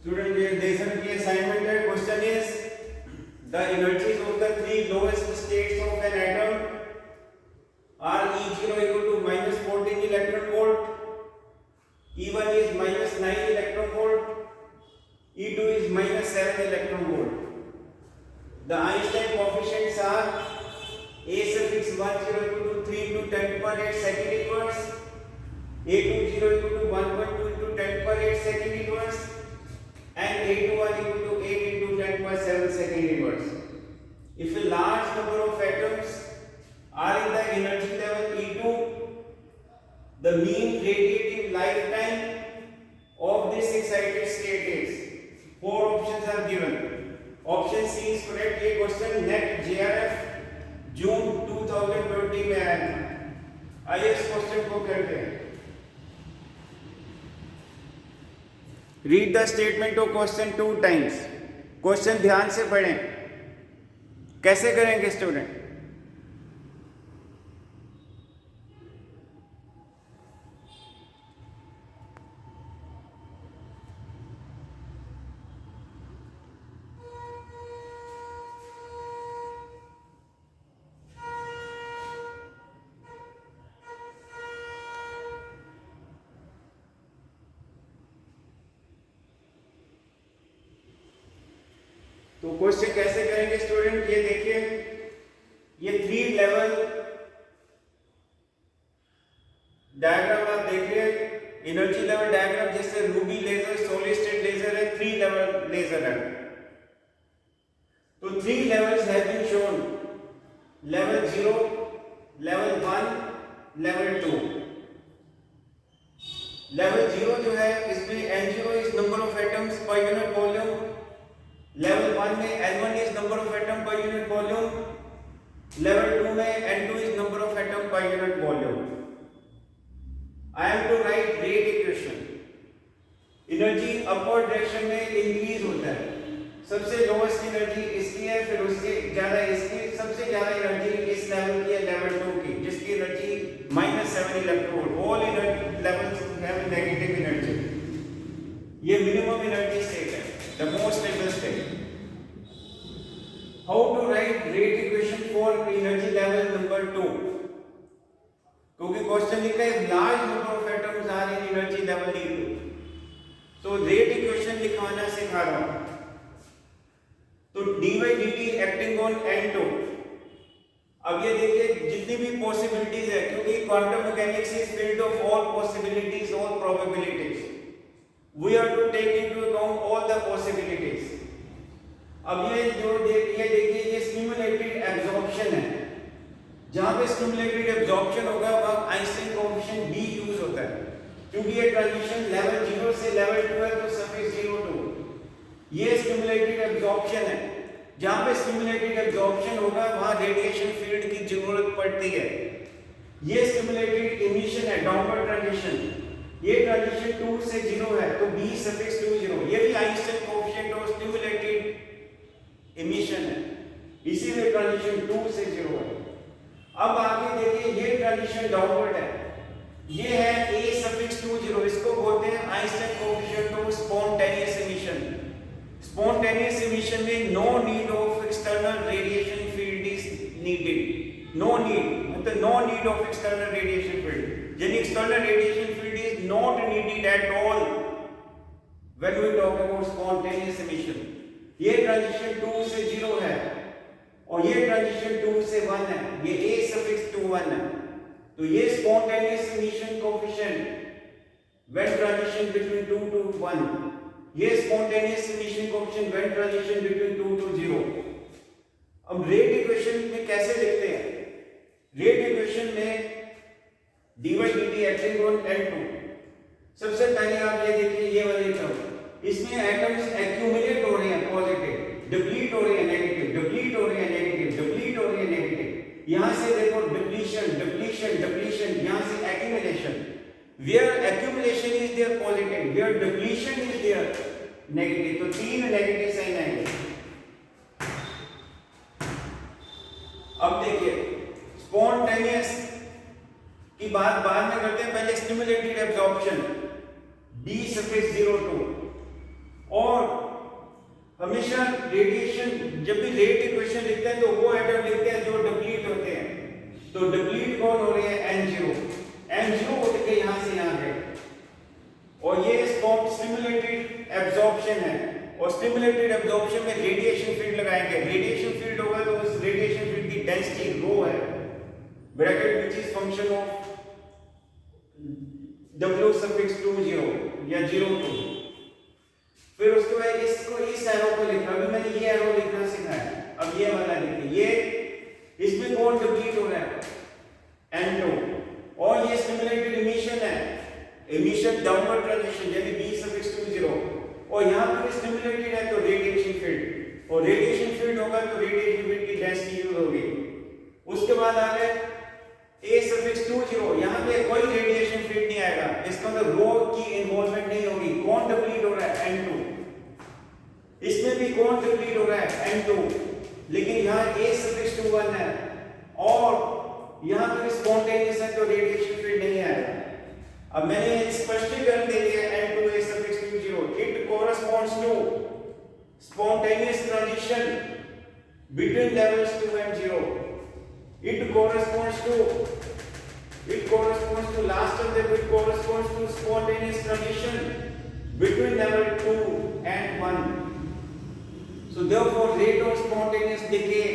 Student ये lesson की assignment है. Question is the energies of the three lowest states of an atom are E0 equal to minus 14 electron volt, E1 is minus 9 electron volt, E2 is minus 7 electron volt. The Einstein coefficients are A suffix 10 equal to 3 into 10 to power 8 second inverse, A20 equal to 1.2 into 10 to power 8 second inverse, and A21 equal to 8 into 10 to power 7 second inverse. If a large number of atoms are in the energy level E2, the mean radiative lifetime of this excited state is. Four options are given. Option C is correct. ये question net JRF जून 2020 में आया था. आइए इस question को करते हैं. Read the statement of question 2 times. Question ध्यान से पढ़ें. कैसे करेंगे स्टूडेंट? तो क्वेश्चन कैसे करेंगे स्टूडेंट? ये देखिए, ये 3 लेवल डायग्राम आप देखिए. एनर्जी लेवल डायग्राम जैसे ruby laser, solid state laser है, 3 लेवल लेजर है. तो 3 levels have been shown. Level 0, level 1, level 2. Level 0 जो है इसमें N0 is number of atoms per unit volume. Level 1 में N1 is number of atom per unit volume. Level 2 में N2 is number of atom per unit volume. I am to write rate equation. Energy upward direction में increase होता है. सबसे lowest energy इसकी है, फिर उससे ज्यादा इसकी. सबसे ज्यादा एनर्जी इस लेवल की है, लेवल 2 की, जिसकी energy -7 electron volt. All energy levels have negative energy. ये मिनिमम एनर्जी स्टेट है, the most stable state. How to write rate equation for energy level number 2? क्योंकि क्वेश्चन लिखा है large number of atoms are in energy level E2. तो rate equation लिखवाना सिखा रहा हूं. तो dy dt acting on N2. अब ये देखिए जितनी भी पॉसिबिलिटीज है, क्योंकि quantum mechanics is field of all possibilities, all probabilities. We are to take into account all the possibilities. अब ये जो देखिए ये स्टिमुलेटेड एब्जॉर्प्शन है. जहां पे स्टिमुलेटेड एब्जॉर्प्शन होगा वहां आइंस्टाइन कोएफिशिएंट B यूज होता है, क्योंकि ये ट्रांजिशन लेवल 0 से लेवल 2 है, तो सफिक्स 0 2. ये स्टिमुलेटेड एब्जॉर्प्शन है. जहां पे स्टिमुलेटेड एब्जॉर्प्शन होगा वहां रेडिएशन फील्ड की जरूरत पड़ती है. ये स्टिमुलेटेड इमिशन है, डाउनवर्ड ट्रांजिशन. ये ट्रांजिशन 2 से 0 है, तो B सफिक्स 2 0. ये भी Einstein coefficient of stimulated emission है, इसीलिए ट्रांजिशन 2 से 0 है. अब आगे देखिए ये ट्रांजिशन डाउनवर्ड है. ये है A सफिक्स 2 0. इसको बोलते हैं Einstein coefficient of spontaneous emission. Spontaneous emission में no need of external radiation field is needed. No need मतलब no need of external radiation field. यानी external radiation field is not needed at all when we talk about spontaneous emission. ये transition 2 से 0 है और ये transition 2 से 1 है. ये A suffix 2 1 है. तो ये spontaneous emission coefficient when transition between 2 to 1. ये spontaneous emission coefficient when transition between 2 to 0. अब रेट इक्वेशन में कैसे लिखते हैं? रेट इक्वेशन में dy dt acting on N2. सबसे पहले आप ये देखिए ये वाली टर्म, इसमें एटम्स एक्यूमुलेट हो रहे हैं पॉजिटिव, डिप्लीट हो रहे हैं नेगेटिव, डिप्लीट हो रहे हैं नेगेटिव, डिप्लीट हो रहे हैं नेगेटिव. यहां से देखो डिप्लीशन डिप्लीशन डिप्लीशन, यहां से accumulation. Where accumulation is there positive, where depletion is there negative. तो 3 नेगेटिव साइन आएंगे. अब देखिए स्पॉन्टेनियस की बात बाद में करते हैं, पहले स्टिमुलेटेड एब्जॉर्प्शन D सफिक्स 0 2 और हमेशा रेडिएशन जब भी रेट इक्वेशन लिखते हैं तो वो एटम लिखते हैं जो डिप्लीट होते हैं। तो डिप्लीट कौन हो रहे हैं? N0। N0 उठ के यहां से यहां गए और ये स्टिमुलेटेड एब्जॉर्प्शन है और स्टिमुलेटेड एब्जॉर्प्शन में रेडिएशन फील्ड लगाएंगे। रेडिएशन फील्ड होगा तो उस रेडिएशन फील्ड की डेंसिटी रो है bracket which is function of W20 या 02। फिर उसके बाद इसको इस एरो को लिखना, अभी मैंने ये एरो लिखना सिखाया, अब ये वाला लिखिए। ये इसमें कौन डिप्लीट हो रहा है? N2। और ये स्टिमुलेटेड इमिशन है, इमिशन डाउनवर्ड ट्रांजिशन यानी B20 और यहां पर स्टिमुलेटेड है तो रेडिएशन फील्ड और रेडिएशन फील्ड होगा तो रेडिएशन फील्ड की डेंसिटी यूज होगी। उसके बाद आ गए A20 यहां पे कोई रेडिएशन फील्ड नहीं आएगा, इसका मतलब रो की इन्वॉल्वमेंट नहीं होगी। कौन डिप्लीट हो रहा है? N2। इसमें भी कौन डिप्लीट हो रहा है? N2। लेकिन यहां A21 है और यहां पर स्पॉन्टेनियस है तो रेडिएशन फील्ड नहीं आएगा। अब मैंने स्पष्टीकरण दे दिया N2A20 it corresponds to spontaneous transition between levels 2 and 0। It corresponds to last of them, it corresponds to spontaneous transition between level 2 and 1. So therefore rate of spontaneous decay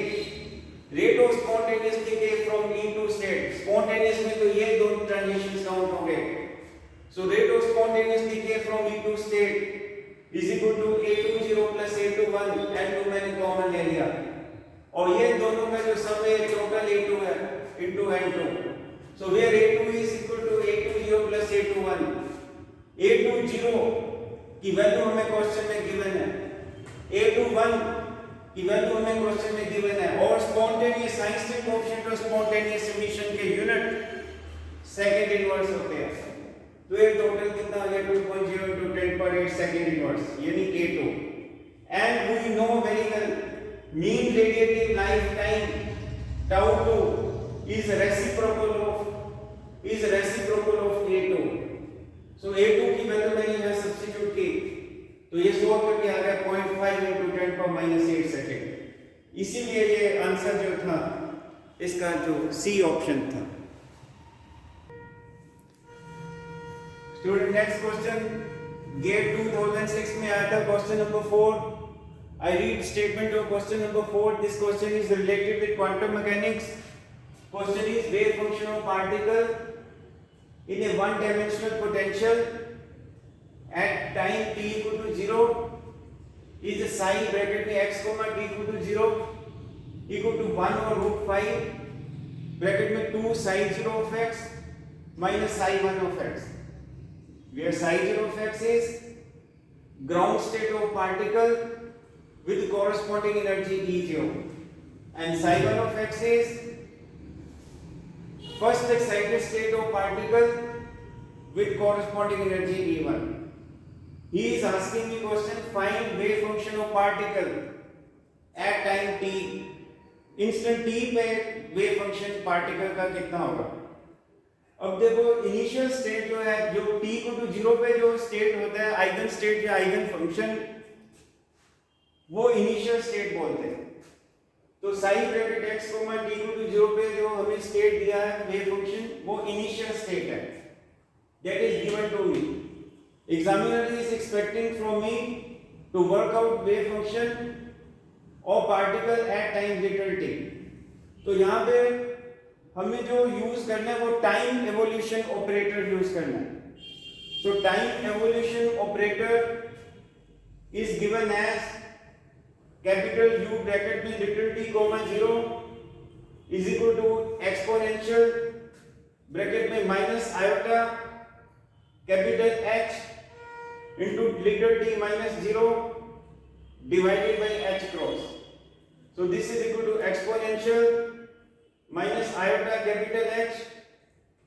from E2 state, spontaneous में तो ये दो transitions count होंगे। So rate of spontaneous decay from E2 state is equal to A20 plus A21, N2 मैंने common ले लिया और ये दोनों का जो सम है टोटल A2 है into N2। So where A2 is equal to A20 plus A21, A20 की वैल्यू हमें क्वेश्चन में गिवन है, A21 की वैल्यू हमें क्वेश्चन में गिवन है और स्पॉन्टेनियस आइंस्टीन कोएफिशिएंट और स्पॉन्टेनियस एमिशन के यूनिट सेकंड इनवर्स होते हैं। तो ये टोटल कितना आ गया? 2.0 into 10 per 8 second inverse यानी A2। And we know very well mean radiative lifetime tau2 is reciprocal of A2। So A2 की वैल्यू मैंने यहाँ सब्स्टिट्यूट की तो ये सॉल्व करके आ गया 0.5 into 10 per minus 8 सेकेंड। इसीलिए ये आंसर जो था इसका जो सी ऑप्शन था। स्टूडेंट नेक्स्ट क्वेश्चन गेट 2006 में आया था, question number 4। I read statement of question number 4. This question is related with quantum mechanics. Question is wave function of particle in a one-dimensional potential at time t equal to 0 is the psi bracket में x comma t equal to 0 equal to 1 or root 5 bracket में 2 psi 0 of x minus psi 1 of x, where psi 0 of x is ground state of particle with corresponding energy E0 and psi 1 of x is first excited state of particle with corresponding energy E1. He is asking me question, find wave function of particle at time t, instant t पे wave function particle का कितना होगा। अब देखो initial state जो है, जो t को to 0 पे जो स्टेट होता है, आइगन स्टेट या आइगन फंक्शन, वो इनिशियल स्टेट बोलते हैं। तो psi bracket x comma t को टू 0 पे जो हमें स्टेट दिया है वेव फंक्शन, वो इनिशियल स्टेट है, that is given to me. Examiner is expecting from me to work out wave function of particle at time little t। तो यहाँ पे हमें जो यूज करना है वो टाइम एवोल्यूशन ऑपरेटर यूज करना है। So time evolution operator is given as capital U bracket में little t comma 0 is equal to exponential bracket में minus iota capital H into little t minus 0 divided by h cross. So this is equal to exponential minus iota capital H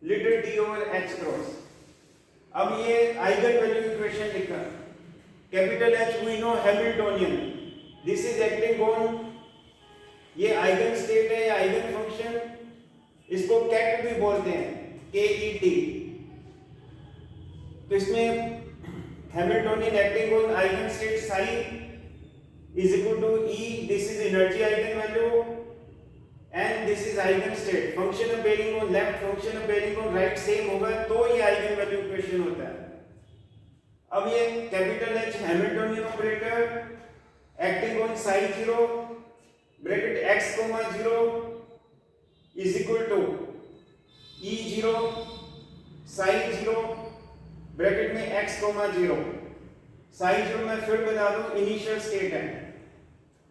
little t over h cross. अब ये eigen value equation लिखा, capital H we know Hamiltonian, this is acting on, ये eigen state है या eigen function, इसको cat भी बोलते हैं, KET। तो इसमें Hamiltonian acting on eigen state Sai is equal to E, this is energy eigenvalue and this is eigenstate. Function of bearing on left, function of bearing on right same होगा तो ये eigenvalue equation होता है। अब ये capital H Hamiltonian operator acting on psi 0 bracket x, 0 is equal to E0 psi 0 bracket में x, 0 psi 0 मैं फिर बता दूं इनिशियल स्टेट है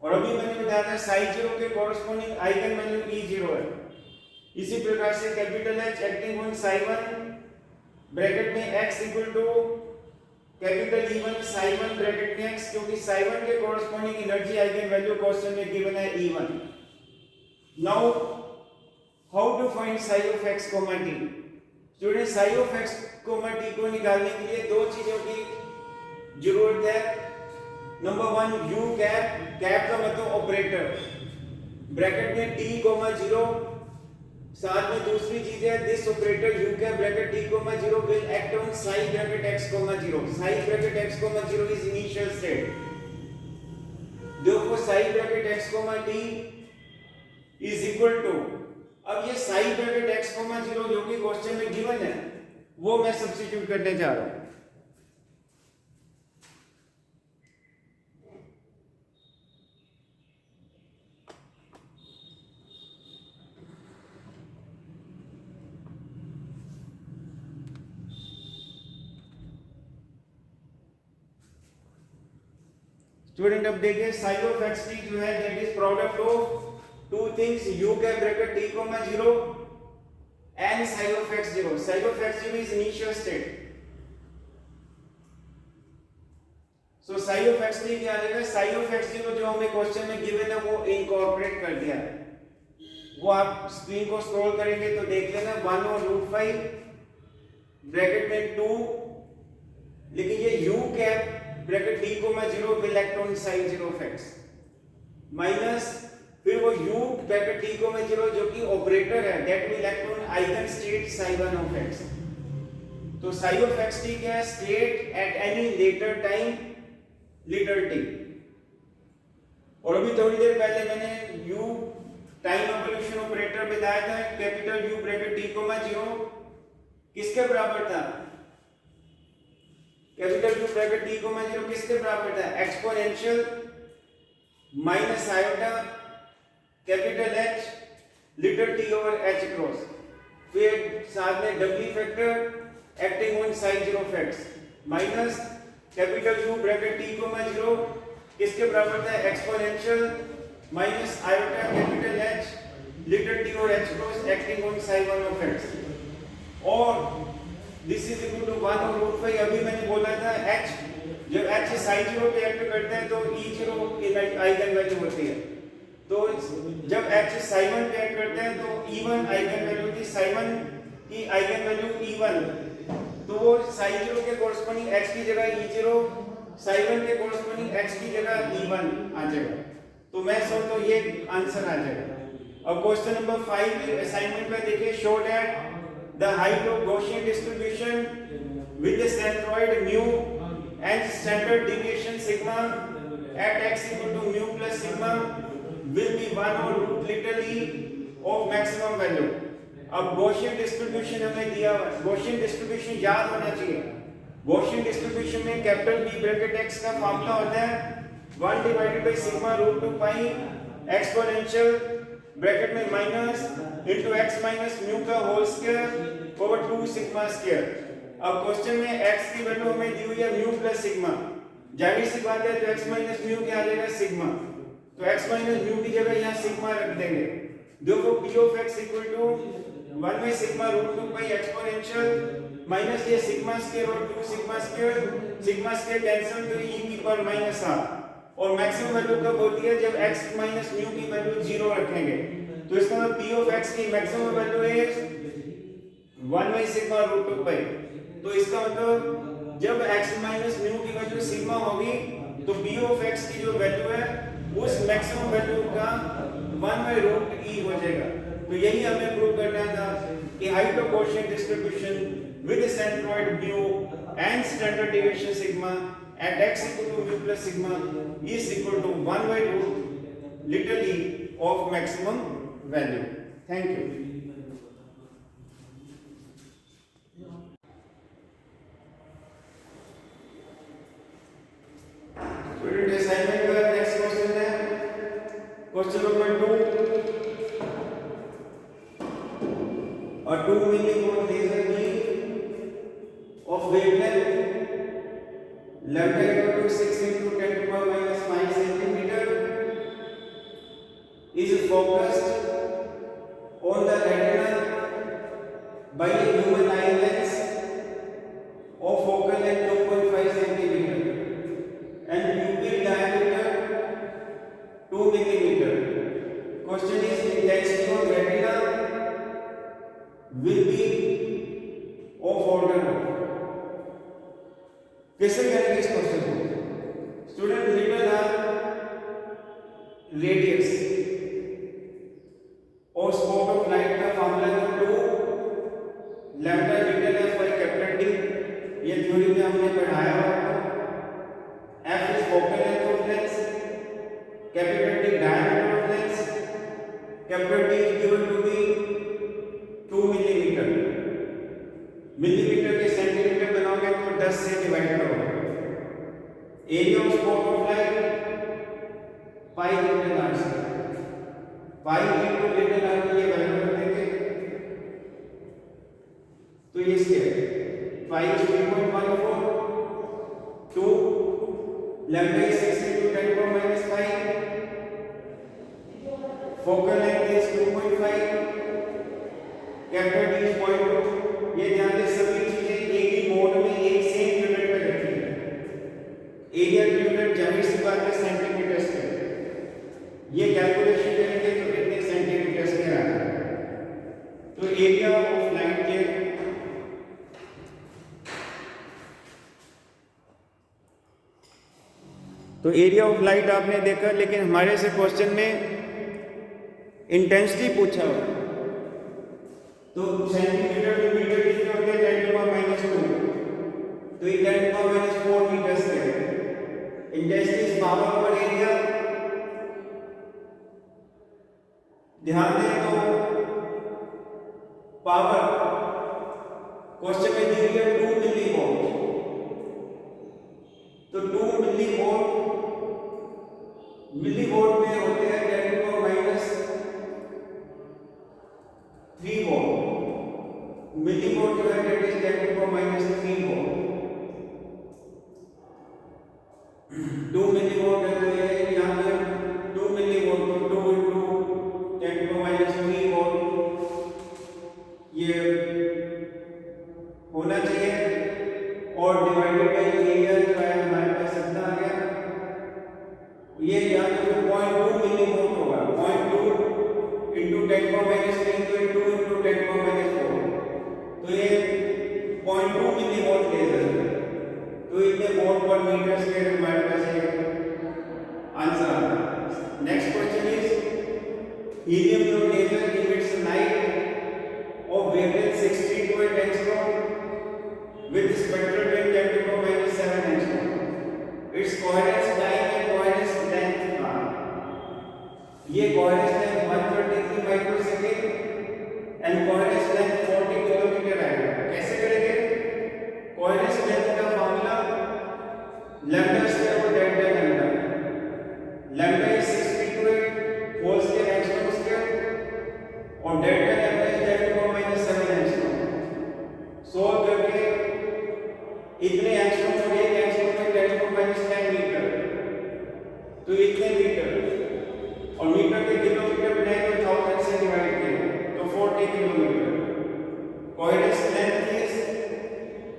और अभी मैंने बताया था psi 0 के कोरस्पोंडिंग आइगन वैल्यू E0 है। इसी प्रकार से capital H acting on psi 1 bracket में x equal to capital E1 psi 1 bracket में x, क्योंकि psi 1 के corresponding energy eigen value question में गिवन है E1। Now how to find psi of x, t? Student psi of x, t को निकालने के लिए दो चीजों की जरूरत है। नंबर 1 u कैप, कैप का मतलब ऑपरेटर ब्रैकेट में t, 0 साथ में दूसरी चीज है this operator u cap bracket t, 0 will act on psi bracket x, 0 psi bracket x, 0 is initial state, therefore psi bracket x, t is equal to, अब ये psi ब्रैकेट x, 0 जो कि क्वेश्चन में गिवन है वो मैं substitute करने जा रहा हूं। स्टूडेंट अब देखिए psi of xt जो है that is product of two things u cap bracket t, 0 and psi of x0. psi of x0 is initial state, so psi of xt क्या आ जाएगा, psi of x0 जो हमें question में given है वो incorporate कर दिया है, वो आप स्क्रीन को स्क्रॉल करेंगे तो देख लेना 1 और √5 ब्रैकेट में 2, लेकिन ये u cap bracket t, 0 will act on psi 0 of x minus फिर वो u ब्रैकेट t, 0 जो कि ऑपरेटर है that will act on eigen state psi 1 of x। तो psi of xt क्या है, state at any later time later t। और अभी थोड़ी देर पहले मैंने u टाइम एवोल्यूशन ऑपरेटर बताया था कैपिटल U ब्रैकेट t, 0 किसके बराबर था, कैपिटल U ब्रैकेट t, 0 किसके बराबर था, exponential minus iota capital H little t over h cross, फिर साथ में w factor acting on psi 0 of x minus capital U bracket t, 0 किसके बराबर था, exponential minus iota capital H little t over h cross acting on psi 1 of x, और this is equal to 1 और √5। अभी मैंने बोला था h जब h psi 0 पे एक्ट करता है तो E0 की आइगन वैल्यू होती है, तो जब h psi 1 पे एक्ट करता है तो E1 आइगन वैल्यू थी, psi 1 की आइगन वैल्यू E1, तो वो psi 0 के कोरस्पोंडिंग h की जगह E0, psi 1 के कोरस्पोंडिंग h की जगह E1 आ जाएगा, तो मैं समझता हूं ये आंसर आ जाएगा। अब क्वेश्चन नंबर 5 असाइनमेंट में देखिए, show that the height of Gaussian distribution with the centroid mu and standard deviation sigma at x equal to mu plus sigma will be 1 or √little e of maximum value। अब Gaussian distribution हमें दिया हुआ है, Gaussian distribution याद होना चाहिए। Gaussian distribution में capital B bracket x का फॉर्मूला होता है 1 divided by sigma √2 pi exponential bracket में minus into x minus mu का whole square over 2 sigma square. अब क्वेश्चन में x की वैल्यू हमें दी हुई है म्यू प्लस सिग्मा, जाहिर सी बात है तो x माइनस म्यू क्या आ जाएगा, सिग्मा, तो x माइनस म्यू की जगह यहां सिग्मा रख देंगे, देखो p of x equal to 1 by sigma √2 by exponential minus ये सिग्मा स्क्वायर और 2 सिग्मा स्क्वायर कैंसिल तो e की पावर माइनस हाफ, और मैक्सिमम वैल्यू कब होती है जब x माइनस म्यू की वैल्यू 0 रखेंगे, तो इसका मतलब p ऑफ x की मैक्सिमम वैल्यू है 1 बाय सिग्मा √2 पाई, तो इसका मतलब जब x माइनस म्यू की वैल्यू सिग्मा होगी तो p ऑफ x की जो वैल्यू है उस मैक्सिमम वैल्यू का 1 बाय √e हो जाएगा। तो यही हमें प्रूव करना था कि height of Gaussian distribution with centroid mu and standard deviation sigma at x equal to v plus sigma is equal to 1 by root little e of maximum value. Thank you. Student assignment का next question है question number 2. A 2 millivolt laser beam of wavelength lambda equal to 6 into 10 to the power minus 5 centimeter is focused on the retina by a human eye lens of focal length 2.5 centimeter and pupil diameter 2 millimeter. Question is intensity of retina will be of order of. कैसे करेंगे इस question को? Student given R radius और scope of light का formula है 2 lambda little f by capital D. ये theory में हमने पढ़ाया हुआ है. f is focal length of lens, capital D diameter of lens, capital D is given to be 2 millimetre. Millimetre के सेंटीमीटर बनाओगे तो 10 से डिवाइड करोगे. Area of scope of light pi little r square. Pi into little r की ये value रख देंगे तो ये square pi is 3.14 2 lambda is 6 into 10 to the power minus 5 focal length is 2.5 capital D is 0.2. ये ध्यान दें सभी चीजें एक ही मोड में एक सेम यूनिट पे रखी है. एरिया की यूनिट जाहिर सी बात है सेंटीमीटर स्क्वायर. ये कैलकुलेशन करेंगे तो कितने सेंटीमीटर स्क्वायर आएगा. तो एरिया ऑफ लाइट के तो एरिया ऑफ लाइट आपने देखा, लेकिन हमारे से क्वेश्चन में इंटेंसिटी पूछा हुआ. तो सेंटीमीटर टू मीटर कितने होते हैं 10 to the power minus 2. तो ये 10 to the power minus 4 metre square. Intensity is power over area. ध्यान दें तो पावर क्वेश्चन में दी गई है 2 मिलीवॉट. तो 2 मिलीवॉट मिलीवॉट में होते हैं 10 to the power minus 3 what. Milliwatt जो है that is 10 to the power minus 3 what. 2 milliwatt है तो ये यहाँ पे 2 मिलीवॉट तो 2 into 10 to the power minus 3 what ये होना चाहिए. और डिवाइडेड बाय एरिया जो है हमारे पास कितना आ गया. ये यहाँ पे 0.2 मिलीवॉट होगा. 0.2 into 10 to the power minus 3 तो 2 into 10 to the power minus 4. तो ये 0.2 मिलीवॉट लेजर है. तो इतने वॉट पर मीटर स्क्वायर हमारे पास ये आंसर आता है. नेक्स्ट क्वेश्चन इज हीलियम जो laser emits light of wavelength 60 to 8 angstrom with spectral range 10 to the power minus 7 angstrom. Its coherence time and coherence length are. ये coherence time 133 microsecond and coherence length 40 kilometre आएगा. कैसे करेंगे? coherence length का formula lambda square और delta lambda. Lambda is 60 to 8 whole square angstrom square और delta lambda is 10 to the power minus 7 angstrom. Solve करके इतने angstrom और एक एंगस्ट्रॉम में 10 to the power minus 10 metre. तो इतने मीटर और मीटर के किलोमीटर बनाए तो 1000 से डिवाइड किया तो 40 kilometre. Coherence length is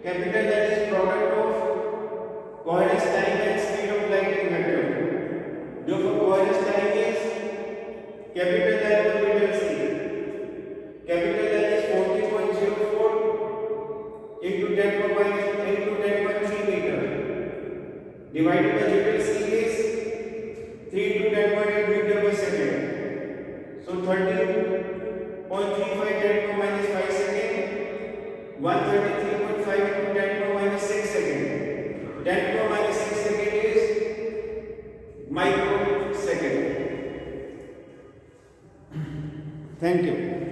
capital L is product of coherence time and speed of light in vector. जो coherence time is capital L to middle C. Capital L is 40.04 into 10 to the power minus into 10.3 meter. Divided by little c is 3 to 10.8 meter per second. So 13.35 10 to the minus 5 second. 133.5 into 10 to the minus 6 thank you.